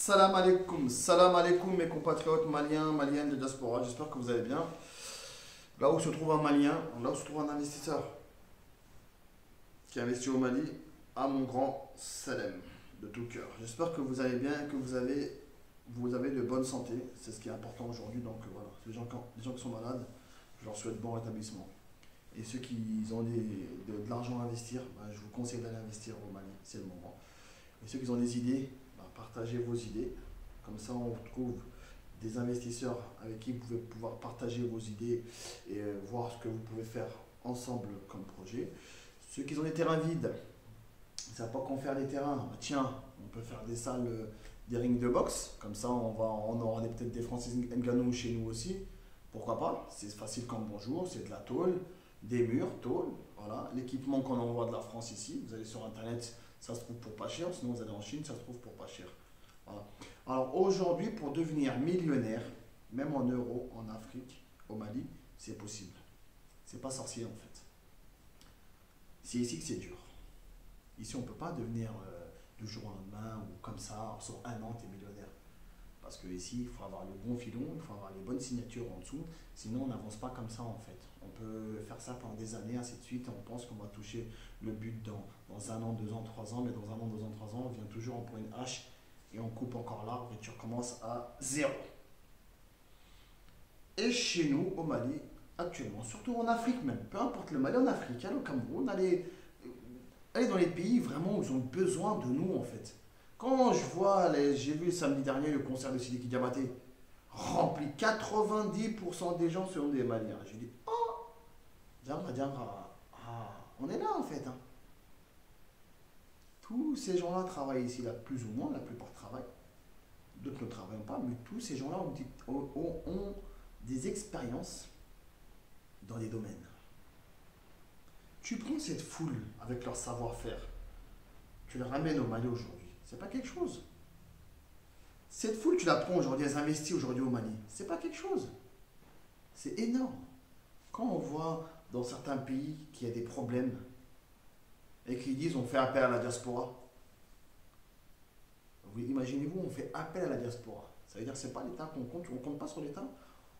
Salam alaikum mes compatriotes maliens, maliennes de diaspora, j'espère que vous allez bien. Là où se trouve un Malien, là où se trouve un investisseur qui investit au Mali, à mon grand salam de tout cœur. J'espère que vous allez bien et que vous avez de bonne santé, c'est ce qui est important aujourd'hui. Donc voilà, les gens qui sont malades, je leur souhaite bon rétablissement. Et ceux qui ont de l'argent à investir, je vous conseille d'aller investir au Mali, c'est le moment. Et ceux qui ont des idées, partagez vos idées. Comme ça, on retrouve des investisseurs avec qui vous pouvez pouvoir partager vos idées et voir ce que vous pouvez faire ensemble comme projet. Ceux qui ont des terrains vides, ils ne savent pas qu'en faire des terrains. Tiens, on peut faire des salles, des rings de boxe. Comme ça, on aura peut-être des Francis Ngannou chez nous aussi. Pourquoi pas? C'est facile comme bonjour, c'est de la tôle, des murs, tôle. Voilà, l'équipement qu'on envoie de la France ici. Vous allez sur Internet, ça se trouve pour pas cher. Sinon, vous allez en Chine, ça se trouve pour pas cher. Voilà. Alors aujourd'hui, pour devenir millionnaire, même en euros, en Afrique, au Mali, c'est possible. C'est pas sorcier en fait. C'est ici que c'est dur. Ici, on ne peut pas devenir du jour au lendemain ou comme ça, sur un an, tu es millionnaire. Parce que ici, il faut avoir le bon filon, il faut avoir les bonnes signatures en dessous. Sinon, on n'avance pas comme ça en fait. On peut faire ça pendant des années, ainsi de suite, et on pense qu'on va toucher le but dans un an, 2 ans, 3 ans. Mais dans un an, 2 ans, 3 ans, on vient toujours, on prend une hache et on coupe encore l'arbre et tu recommences à zéro. Et chez nous, au Mali, actuellement, surtout en Afrique même, peu importe le Mali, en Afrique, allez au Cameroun, allez dans les pays vraiment où ils ont besoin de nous en fait. Quand je vois, j'ai vu samedi dernier le concert de Sidiki Diabaté, rempli, 90% des gens sont des Maliens. J'ai dit, oh, on est là en fait. Hein. Tous ces gens-là travaillent ici, là, plus ou moins, la plupart travaillent. D'autres ne travaillent pas, mais tous ces gens-là ont des expériences dans des domaines. Tu prends cette foule avec leur savoir-faire, tu les ramènes au Mali aujourd'hui. C'est pas quelque chose. Cette foule, tu la prends aujourd'hui, elles investissent aujourd'hui au Mali. C'est pas quelque chose. C'est énorme. Quand on voit dans certains pays qu'il y a des problèmes et qu'ils disent on fait appel à la diaspora, imaginez-vous, on fait appel à la diaspora. Ça veut dire que ce n'est pas l'État qu'on compte, on ne compte pas sur l'État.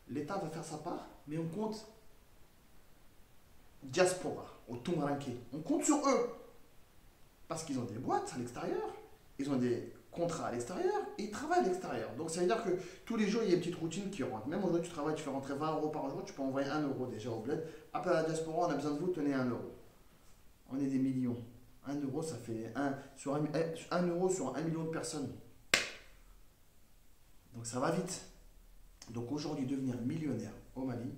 L'État va faire sa part, mais on compte diaspora, au Tumaranké. On compte sur eux. Parce qu'ils ont des boîtes à l'extérieur, ils ont des contrats à l'extérieur et ils travaillent à l'extérieur. Donc ça veut dire que tous les jours, il y a une petite routine qui rentre. Même aujourd'hui, tu travailles, tu fais rentrer 20 euros par jour, tu peux envoyer 1 euro déjà au bled. Appel à la diaspora, on a besoin de vous, tenez 1 euro. On est des millions. 1 euro, ça fait 1 euro sur 1 million de personnes. Donc ça va vite. Donc aujourd'hui, devenir millionnaire au Mali,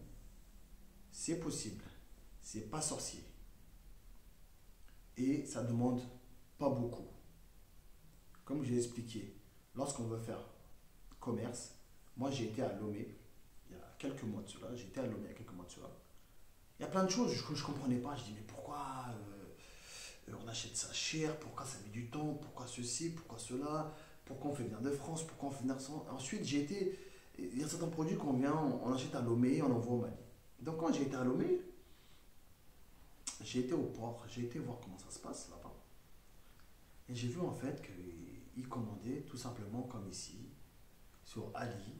c'est possible. C'est pas sorcier. Et ça demande pas beaucoup. Comme j'ai expliqué, lorsqu'on veut faire commerce, moi j'ai été à Lomé il y a quelques mois de cela. J'étais à Lomé il y a quelques mois de cela. Il y a plein de choses que je ne comprenais pas. Je dis mais pourquoi on achète ça cher, pourquoi ça met du temps, pourquoi ceci, pourquoi cela, pourquoi on fait venir de France, pourquoi on fait venir sans. Ensuite, il y a certains produits on achète à Lomé, on envoie au Mali. Donc quand j'ai été à Lomé, j'ai été au port, j'ai été voir comment ça se passe là-bas. Et j'ai vu en fait qu'ils commandaient tout simplement comme ici, sur Ali,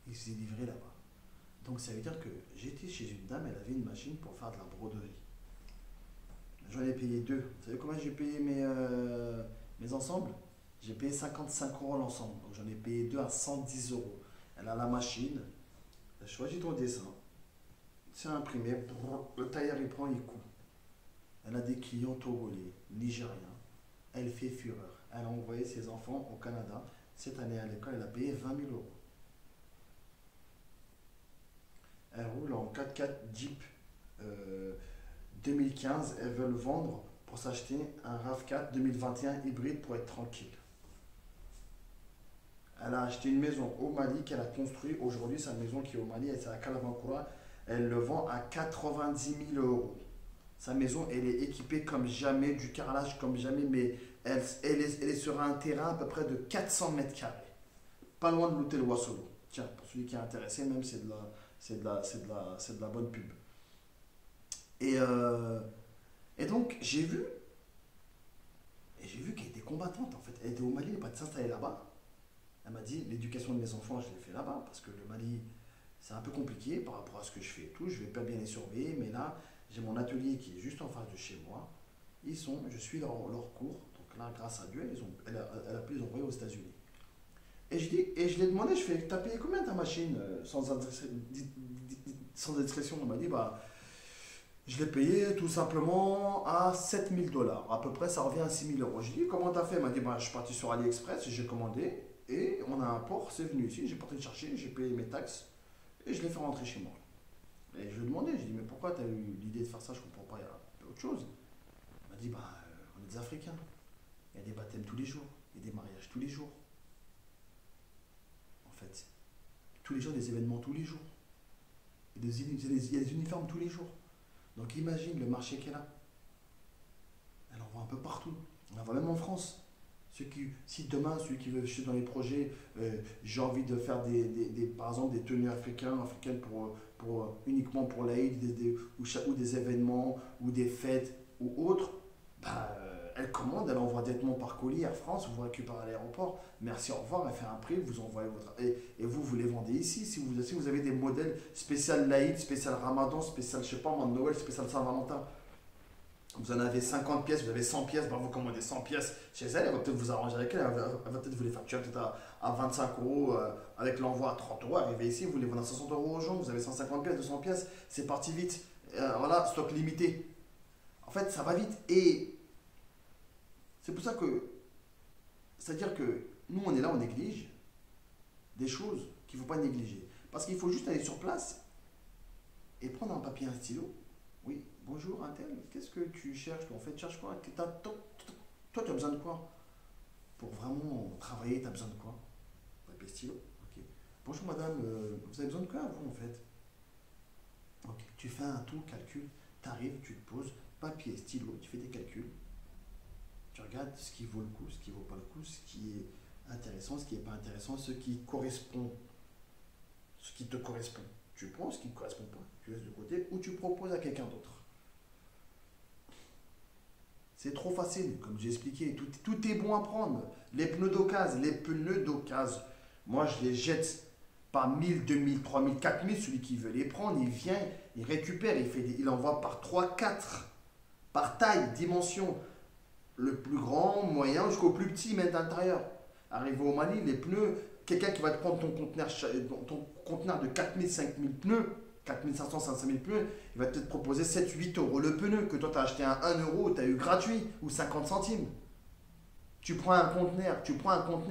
ils se livraient là-bas. Donc ça veut dire que j'étais chez une dame, elle avait une machine pour faire de la broderie. J'en ai payé deux. Vous savez combien j'ai payé mes ensembles? J'ai payé 55 euros l'ensemble. Donc j'en ai payé deux à 110 euros. Elle a la machine. Elle choisit ton dessin. C'est imprimé. Le tailleur il prend, il coupe. Elle a des clients togolais, nigériens. Elle fait fureur. Elle a envoyé ses enfants au Canada. Cette année à l'école, elle a payé 20 000 euros. Elle roule en 4x4 Jeep 2015. Elles veulent vendre pour s'acheter un RAV4 2021 hybride pour être tranquille. Elle a acheté une maison au Mali qu'elle a construite. Aujourd'hui, sa maison qui est au Mali, c'est à Kalabankura. Elle le vend à 90 000 euros. Sa maison, elle est équipée comme jamais, du carrelage comme jamais, mais elle est sur un terrain à peu près de 400 mètres carrés. Pas loin de l'hôtel Wassolo. Tiens, pour celui qui est intéressé, même c'est de la bonne pub. Et donc, j'ai vu, Et j'ai vu qu'elle était combattante en fait. Elle était au Mali, elle n'est pas de s'installer là-bas. Elle m'a dit l'éducation de mes enfants, je l'ai fait là-bas parce que le Mali, c'est un peu compliqué par rapport à ce que je fais et tout. Je vais pas bien les surveiller, mais là, j'ai mon atelier qui est juste en face de chez moi. Je suis leur cours. Donc là, grâce à Dieu, elle a pu les envoyer aux États-Unis. Et je lui ai demandé, je fais, t'as payé combien ta machine sans discrétion? On m'a dit, bah, je l'ai payé tout simplement à 7 000 $. À peu près, ça revient à 6 000 €. J'ai dit, comment t'as fait? Elle m'a dit, bah, je suis parti sur AliExpress, j'ai commandé et on a un port, c'est venu ici, j'ai porté le chercher, j'ai payé mes taxes et je l'ai fait rentrer chez moi. Et je lui ai demandé, je lui ai dit, mais pourquoi t'as eu l'idée de faire ça? Je comprends pas, il y a autre chose. Elle m'a dit, bah, on est des Africains, il y a des baptêmes tous les jours, il y a des mariages tous les jours. En fait, tous les jours, des événements tous les jours. Il y a des uniformes tous les jours. Donc imagine le marché qu'elle a. Elle en voit un peu partout. On en voit même en France. Si demain, celui qui veut acheter dans les projets, j'ai envie de faire par exemple des tenues africaines uniquement pour l'Aïd, ou des événements, ou des fêtes, ou autres, bah, elle commande, elle envoie directement par colis Air France, vous récupérez à l'aéroport, merci, au revoir, elle fait un prix, vous envoyez votre... Et vous les vendez ici. Si vous avez des modèles spécial l'Aïd, spécial Ramadan, spécial, je sais pas moi, Noël, spécial Saint-Valentin, vous en avez 50 pièces, vous avez 100 pièces, bah vous commandez 100 pièces chez elle, elle va peut-être vous arranger avec elle, elle va peut-être vous les facturer peut-être à 25 €, avec l'envoi à 30 €, arrivez ici, vous les vendez à 60 € aux gens, vous avez 150 pièces, 200 pièces, c'est parti vite. Voilà, stock limité. En fait, ça va vite et c'est pour ça que, c'est-à-dire que nous on est là, on néglige des choses qu'il ne faut pas négliger. Parce qu'il faut juste aller sur place et prendre un papier, un stylo. Oui, bonjour, Intel, qu'est-ce que tu cherches? En fait, tu cherches quoi? Toi, tu as besoin de quoi? Pour vraiment travailler, tu as besoin de quoi? Papier, stylo. Ok. Bonjour, madame, vous avez besoin de quoi, vous, en fait? Ok. Tu fais un tout calcul, tu arrives, tu te poses, papier, stylo, tu fais des calculs. Tu regardes ce qui vaut le coup, ce qui ne vaut pas le coup, ce qui est intéressant, ce qui n'est pas intéressant, ce qui correspond, ce qui te correspond. Tu prends ce qui ne correspond pas, tu laisses de côté ou tu proposes à quelqu'un d'autre. C'est trop facile, comme j'ai expliqué. Tout est bon à prendre. Les pneus d'occasion, moi je les jette par 1000, 2000, 3000, 4000. Celui qui veut les prendre, il vient, il récupère, il envoie par 3, 4, par taille, dimension. Le plus grand, moyen, jusqu'au plus petit, même d'intérieur. Arrivé au Mali, les pneus, quelqu'un qui va te prendre ton conteneur de 4000, 5000 pneus, 4500, 5000 pneus, il va peut-être proposer 7, 8 € le pneu, que toi tu as acheté à 1 €, tu as eu gratuit, ou 50 centimes. Tu prends un conteneur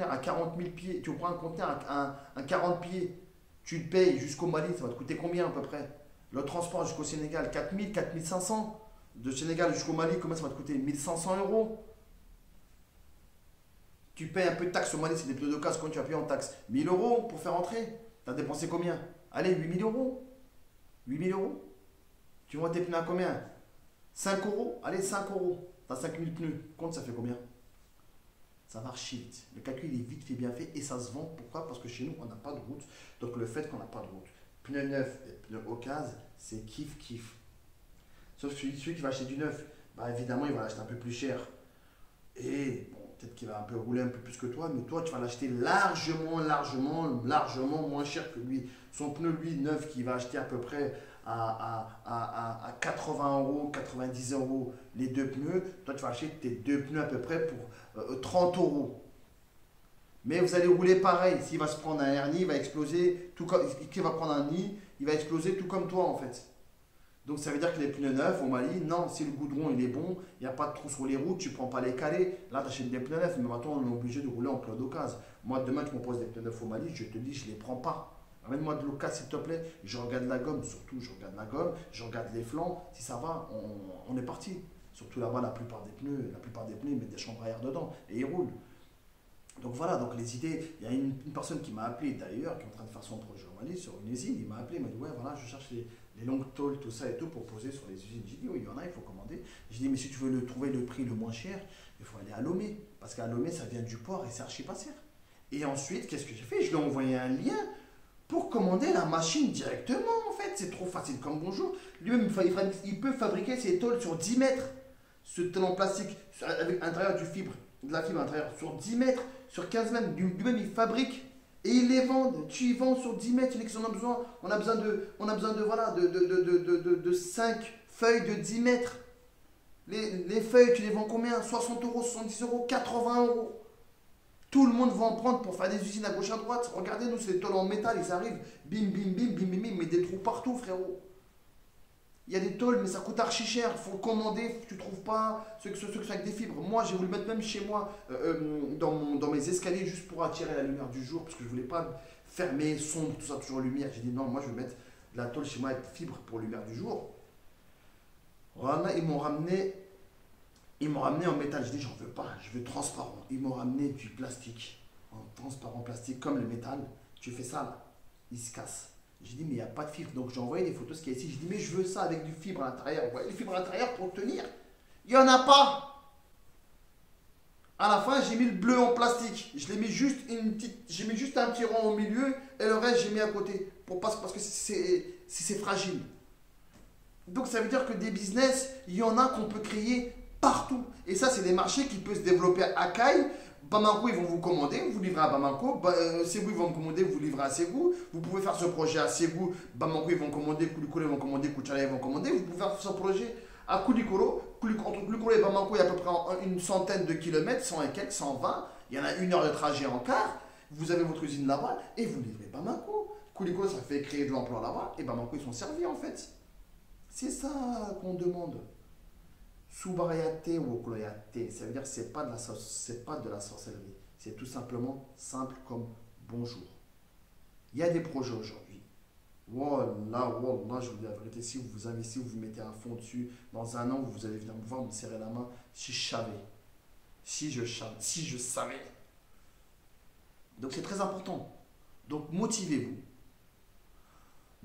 à 40 000 pieds, tu prends un conteneur à 40 pieds, tu le payes jusqu'au Mali, ça va te coûter combien à peu près? Le transport jusqu'au Sénégal, 4000, 4500. De Sénégal jusqu'au Mali, comment ça va te coûter? 1500 €. Tu payes un peu de taxes au Mali, c'est des pneus d'occasion, quand tu as payé en taxes 1000 € pour faire entrer. Tu as dépensé combien? Allez, 8000 €. 8000 €. Tu vends tes pneus à combien? 5 €. Allez, 5 €. Tu as 5000 pneus. Compte, ça fait combien? Ça va archi vite. Le calcul est vite fait, bien fait et ça se vend. Pourquoi? Parce que chez nous, on n'a pas de route. Donc le fait qu'on n'a pas de route, pneus neufs et pneus occasion, c'est kiff kiff. Sauf que celui qui va acheter du neuf, bah évidemment, il va l'acheter un peu plus cher. Et bon, peut-être qu'il va un peu rouler un peu plus que toi, mais toi, tu vas l'acheter largement moins cher que lui. Son pneu, lui, neuf, qui va acheter à peu près à 80 €, 90 € les deux pneus. Toi, tu vas acheter tes deux pneus à peu près pour 30 €. Mais vous allez rouler pareil. S'il va se prendre un hernie, il va exploser. Qu'il va prendre un nid, il va exploser tout comme toi, en fait. Donc ça veut dire que les pneus neufs au Mali, non, si le goudron il est bon, il n'y a pas de trou sur les routes, tu ne prends pas les calés, là tu achètes des pneus neufs, mais maintenant on est obligé de rouler en pneus d'occasion. Moi demain tu me poses des pneus neufs au Mali, je te dis je ne les prends pas. Ramène-moi de l'occasion s'il te plaît, je regarde la gomme, surtout je regarde la gomme, je regarde les flancs, si ça va, on est parti. Surtout là-bas la plupart des pneus ils mettent des chambres à air dedans et ils roulent. Donc voilà, donc les idées, il y a une personne qui m'a appelé d'ailleurs, qui est en train de faire son projet au Mali sur une usine, il m'a appelé, il m'a dit ouais voilà je cherche les longues tôles, tout ça et tout pour poser sur les usines. J'ai dit oui il y en a, il faut commander. J'ai dit mais si tu veux trouver le prix le moins cher, il faut aller à Lomé, parce qu'à Lomé ça vient du port et c'est archi pas cher. Et ensuite qu'est-ce que j'ai fait? Je lui ai envoyé un lien pour commander la machine directement en fait, c'est trop facile comme bonjour. Lui-même il peut fabriquer ses tôles sur 10 mètres, ce tôle en plastique avec à l'intérieur du fibre. de la fibre à l'intérieur sur 10 mètres, sur 15 mètres. Lui-même, il fabrique et ils les vendent. Tu y vends sur 10 mètres. Il y en a qui en ont besoin. On a besoin de, voilà, de 5 feuilles de 10 mètres. Les feuilles, tu les vends combien? 60 euros, 70 euros, 80 euros. Tout le monde va en prendre pour faire des usines à gauche à droite. Regardez, nous, c'est des tôles en métal, ils arrivent, bim, bim, bim, bim, bim, bim, mais des trous partout, frérot. Il y a des tôles, mais ça coûte archi cher. Il faut commander, tu ne trouves pas ceux qui sont avec des fibres. Moi, j'ai voulu mettre même chez moi, dans mes escaliers, juste pour attirer la lumière du jour, parce que je ne voulais pas fermer, sombre, tout ça, toujours lumière. J'ai dit non, moi, je vais mettre de la tôle chez moi avec fibres pour lumière du jour. Voilà, ils m'ont ramené en métal. Je dis, j'en veux pas, je veux transparent. Ils m'ont ramené du plastique, en transparent plastique, comme le métal. Tu fais ça là, il se casse. J'ai dit, mais il n'y a pas de fibre. Donc j'ai envoyé des photos, ce qu'il y a ici. J'ai dit, mais je veux ça avec du fibre à l'intérieur. Vous voyez, les fibres à l'intérieur pour tenir. Il n'y en a pas. À la fin, j'ai mis le bleu en plastique. Je l'ai mis juste j'ai mis juste un petit rond au milieu et le reste, j'ai mis à côté. Parce que c'est fragile. Donc ça veut dire que des business, il y en a qu'on peut créer partout. Et ça, c'est des marchés qui peuvent se développer à Caille. Bamako, ils vont vous commander, vous livrez à Bamako. Ségou, ils vont vous commander, vous livrez à Ségou. Vous pouvez faire ce projet à Ségou. Bamako, ils vont commander. Koulikoro, ils vont commander. Kouchala, ils vont commander. Vous pouvez faire ce projet à Koulikoro. Entre Koulikoro et Bamako, il y a à peu près une centaine de kilomètres, 100 et quelques, 120. Il y en a 1 heure de trajet en car. Vous avez votre usine là-bas et vous livrez Bamako. Koulikoro, ça fait créer de l'emploi là-bas. Et Bamako, ils sont servis en fait. C'est ça qu'on demande. Soubarayate ou okloyate, ça veut dire que c'est pas de la sorcellerie. C'est tout simplement simple comme bonjour. Il y a des projets aujourd'hui. Wallah, je vous dis la vérité, si vous vous investissez, vous vous mettez à fond dessus, dans un an, vous allez venir me voir, me serrer la main. Si je savais. Si je savais. Donc c'est très important. Donc motivez-vous.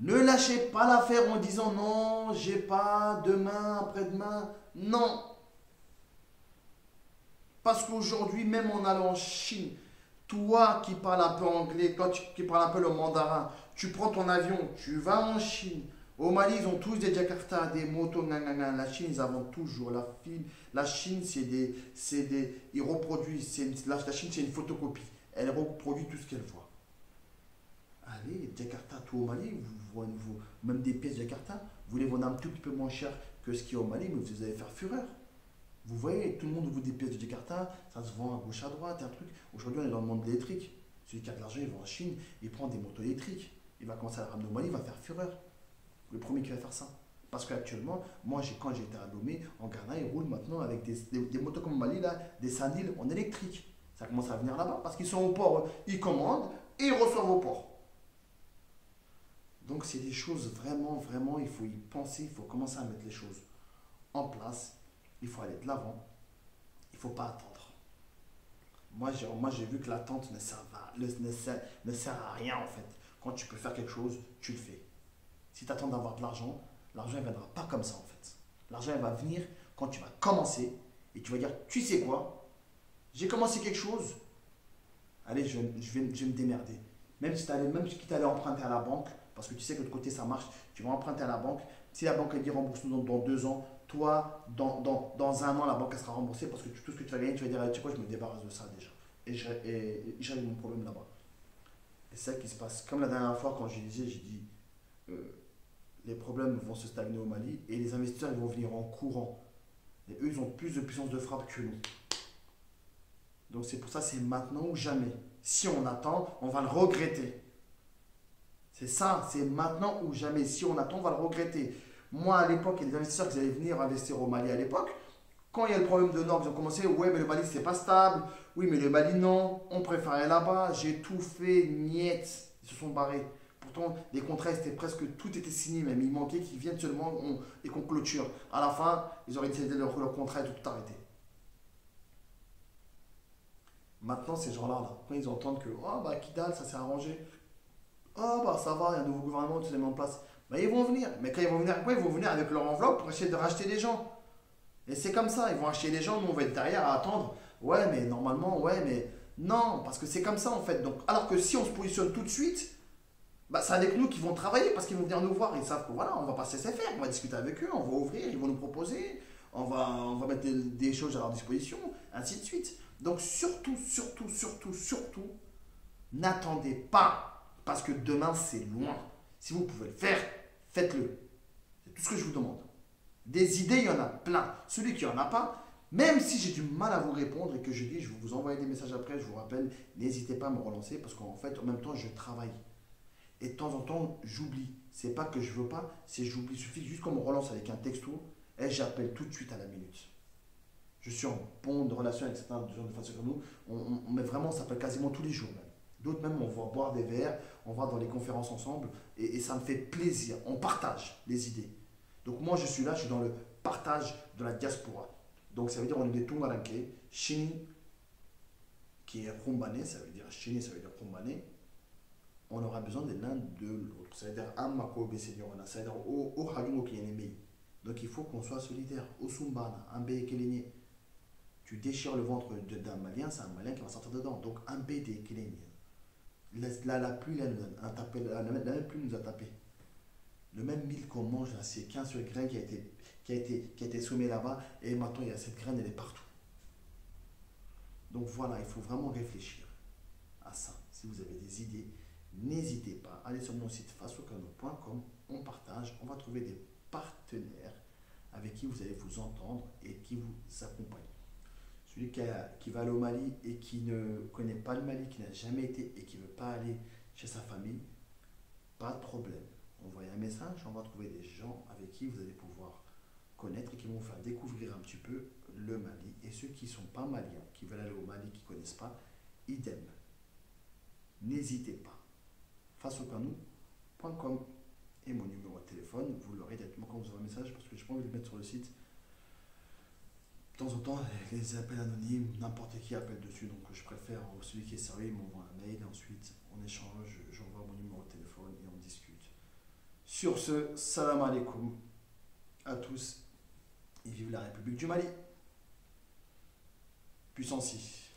Ne lâchez pas l'affaire en disant non, j'ai pas, demain, après-demain. Non. Parce qu'aujourd'hui, même en allant en Chine, toi qui parles un peu anglais, toi qui parles un peu le mandarin, tu prends ton avion, tu vas en Chine. Au Mali, ils ont tous des Jakarta, des motos, La Chine, ils inventent toujours. La Chine, ils reproduisent. La Chine, c'est une photocopie. Elle reproduit tout ce qu'elle voit. Allez, Jakarta, tout au Mali, même des pièces Jakarta, vous les vendez un tout petit peu moins cher que ce qu'il y a au Mali, mais vous allez faire fureur. Vous voyez, tout le monde vous des pièces de Jakarta, ça se vend à gauche à droite, un truc. Aujourd'hui, on est dans le monde de l'électrique. Celui qui a de l'argent, il va en Chine, il prend des motos électriques. Il va commencer à la ramener au Mali, il va faire fureur. Le premier qui va faire ça. Parce qu'actuellement, moi, quand j'étais à Lomé, en Ghana, ils roulent maintenant avec des motos comme au Mali, là, des Sandil en électrique. Ça commence à venir là-bas parce qu'ils sont au port, ils commandent et ils reçoivent au port. Donc c'est des choses vraiment, vraiment, il faut y penser, il faut commencer à mettre les choses en place, il faut aller de l'avant, il ne faut pas attendre. Moi j'ai vu que l'attente ne sert à rien en fait. Quand tu peux faire quelque chose, tu le fais. Si tu attends d'avoir de l'argent ne viendra pas comme ça en fait. L'argent il va venir quand tu vas commencer et tu vas dire, tu sais quoi, j'ai commencé quelque chose, allez je vais me démerder. Même si tu allais emprunter à la banque, parce que tu sais que de l'autre côté ça marche, tu vas emprunter à la banque. Si la banque elle dit rembourse dans 2 ans, toi, dans un an, la banque elle sera remboursée parce que tout ce que tu vas gagner, tu vas dire, tu sais quoi, je me débarrasse de ça déjà. Et j'ai mon problème là-bas. Et c'est ça qui se passe. Comme la dernière fois, quand j'ai dit, les problèmes vont se stagner au Mali et les investisseurs ils vont venir en courant. Et eux, ils ont plus de puissance de frappe que nous. Donc c'est pour ça, c'est maintenant ou jamais. Si on attend, on va le regretter. C'est ça, c'est maintenant ou jamais. Si on attend, on va le regretter. Moi, à l'époque, il y a des investisseurs qui allaient venir investir au Mali à l'époque. Quand il y a le problème de normes, ils ont commencé, ouais, mais le Mali, c'est pas stable. Oui, mais le Mali, non. On préférait là-bas. J'ai tout fait, niet. Ils se sont barrés. Pourtant, les contrats, tout était signé même. Il manquait qu'ils viennent seulement et qu'on clôture. À la fin, ils auraient décidé leur contrat et tout arrêté. Maintenant, ces gens-là, quand ils entendent que Kidal, ça s'est arrangé. Ça va, il y a un nouveau gouvernement qui s'est mis en place. Ils vont venir. Mais quand ils vont venir, ils vont venir avec leur enveloppe pour essayer de racheter les gens. Et c'est comme ça, ils vont acheter les gens, nous on va être derrière à attendre. Ouais, mais normalement, ouais, mais non, parce que c'est comme ça en fait. Donc, alors que si on se positionne tout de suite, c'est avec nous qu'ils vont travailler parce qu'ils vont venir nous voir. Ils savent que voilà, on va pas se laisser faire, on va discuter avec eux, on va ouvrir, ils vont nous proposer, on va mettre des choses à leur disposition, ainsi de suite. Donc surtout, surtout, surtout, surtout, n'attendez pas, parce que demain c'est loin. Si vous pouvez le faire, faites-le. C'est tout ce que je vous demande. Des idées, il y en a plein. Celui qui n'en a pas, même si j'ai du mal à vous répondre et que je dis, je vais vous envoyer des messages après, je vous rappelle, n'hésitez pas à me relancer parce qu'en fait, en même temps, je travaille. Et de temps en temps, j'oublie. C'est pas que je veux pas, c'est que j'oublie. Il suffit juste qu'on me relance avec un texto et j'appelle tout de suite à la minute. Je suis en bonne relation avec certains gens de façon comme nous. Mais vraiment, ça s'appelle quasiment tous les jours même. D'autres même, on va boire des verres, on va dans les conférences ensemble et ça me fait plaisir. On partage les idées. Donc moi, je suis là, je suis dans le partage de la diaspora. Donc ça veut dire on est des Tungaranke, Chini, qui est Rumbane, ça veut dire Chini, ça veut dire Rumbane. On aura besoin de l'un de l'autre. Ça veut dire Amako Beseniorana, ça veut dire O Hajungo qui est. Donc il faut qu'on soit solidaire. Au Sumbana, un B Keleni. Tu déchires le ventre d'un Malien, c'est un Malien qui va sortir dedans. Donc un B des Keleni. La pluie, la même pluie nous a tapé. Le même mil qu'on mange, c'est qu'un seul grain qui a été semé là-bas, et maintenant il y a cette graine, elle est partout. Donc voilà, il faut vraiment réfléchir à ça. Si vous avez des idées, n'hésitez pas, allez sur mon site faceaucano.com, on partage, on va trouver des partenaires avec qui vous allez vous entendre et qui vous accompagnent. Celui qui va aller au Mali et qui ne connaît pas le Mali, qui n'a jamais été et qui ne veut pas aller chez sa famille, pas de problème. Envoyez un message, on va trouver des gens avec qui vous allez pouvoir connaître et qui vont vous faire découvrir un petit peu le Mali. Et ceux qui ne sont pas maliens, qui veulent aller au Mali, qui ne connaissent pas, idem. N'hésitez pas. Faceaucanou.com et mon numéro de téléphone, vous l'aurez directement quand vous aurez un message parce que je n'ai pas envie de le mettre sur le site. De temps en temps, les appels anonymes, n'importe qui appelle dessus, donc je préfère celui qui est sérieux, il m'envoie un mail, et ensuite on échange, j'envoie mon numéro de téléphone et on discute. Sur ce, salam alaikum à tous et vive la République du Mali. Puissance 6.